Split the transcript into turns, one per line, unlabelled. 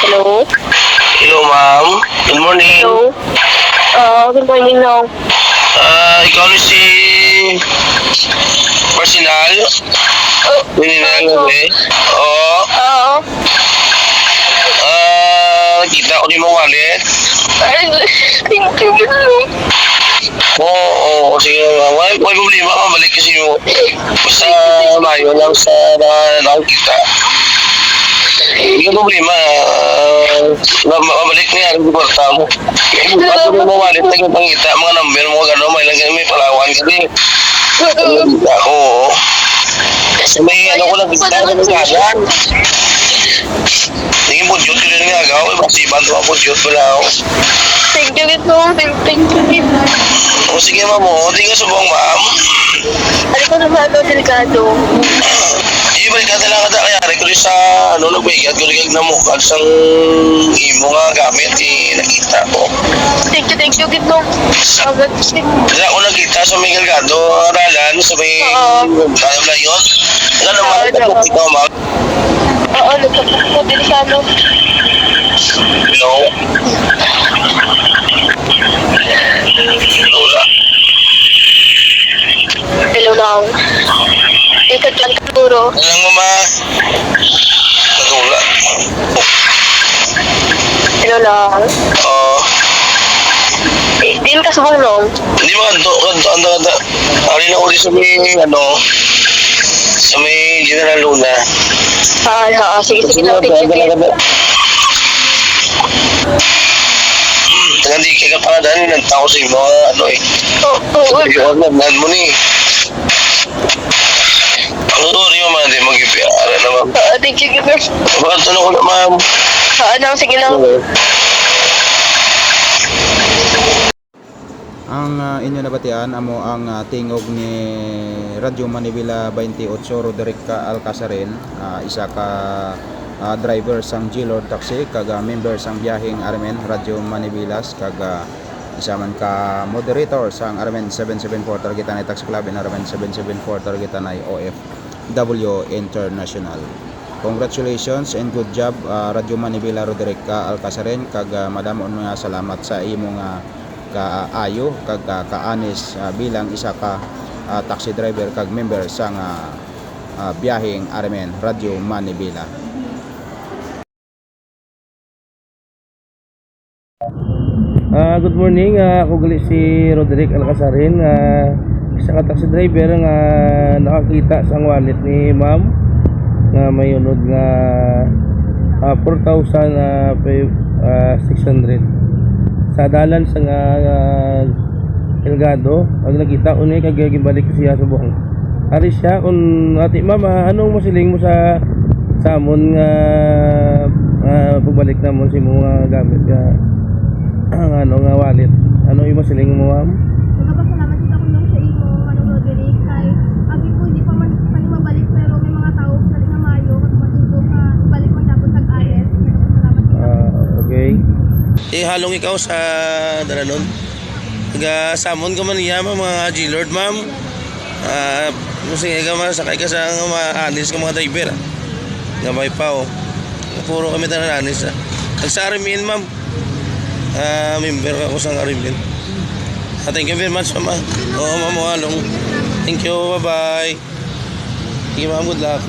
Hello?
Hello, ma'am. Good morning.
Hello? Good morning, no.
Ikaw ni si Marcinal? Ninal, okay? Oo.
Oo.
Nakita ko din mo wallet.
Ay, thank you, Lord.
Oo, sige ma'am. May problema ka, balik kasi mo. Basta mayo lang sa nakikita. Hindi ka problema. Mabalik na yan, ang kwarta mo. Bago mo wallet, nagpangita, mga number mo, gano'n, may palawan kasi. Oo. So may ano ko lang kita sa kagan. Tingin mo jud ko rin nga agaw, masiban to ako jud ko lang.
Thank you, Lord. Thank you.
O sige ma'am, di ka subong ma'am.
Ano ko naman ito, delikado?
Di balik ka talaga kaya ko rin sa ano nagbigat ko rin na mukha sang imo nga gamit nakita ko.
Thank you, Lord. Agad.
Kaya ako nakita sa may galgado, aralan sa may kaya na yun. Ano naman, ikaw ma'am?
Oo, nagpapakot, delikado.
No. Lola.
Hello lang. Ikat lang siguro.
Alam mo ma. Lola.
Hello lang. Din ka subong long.
Hindi mo kanto. Ari na uli sa may sa may General Luna.
Sige lang. Thank you.
Hindi ka pa dahil nagtao sa imo
Oo.
yung nan mo ni. Ang sorry mo man, di mag-ipiyara naman.
Thank you, Lord.
Bakit tanong ko na ma'am?
Sige lang.
Ang inyo nabatian amo ang tingog ni Radyo Manibela 28 Roderick Alcasarin, isa ka driver sang G-Lord Taxi kag member sang biyaheng Armen Radyo Manibelas kag isa man ka moderator sang Armen 774 targetan ay Taxi Club and Armen 774 targetan ay OFW International. Congratulations and good job Radyo Manibela Roderick Alcasarin kag madamon nga salamat sa imong kaayo kag kaanis bilang isa ka taxi driver kag member sang biyaheng Armen Radyo Manibela.
Good morning, ako gali si Roderick Alcasarin, isa ka taxi driver nga nakakita sa wallet ni ma'am nga may unod nga 4,600 sa dalan sa nga Elgado. Pag nakita unay kag gibalik siya sa buhang ari siya kun ati ma'am, anong masiling mo sa amon nga pagbalik namon si mga gamit nga nga wallet. Ano yung masiling mo ma'am?
Nagpapasalamat din ako nung sa imo, Roderick, kay abi ko hindi pa man mabalik pero may mga tao sa na mayo at matuto ka balik man dapat sa ayes. Nagpapasalamat din.
Okay.
Halong ikaw sa dalanon. Taga-samon ka man niya mga G-Lord ma'am. Sige ka man, sakay ka sa mga anis ka mga driver. Gamay pa puro kami tanan anis. Sa Armin ma'am. Member ako sa Armin. Thank you very much ma'am. Ma'am Halong. Thank you, bye-bye. Sige ma'am, good luck.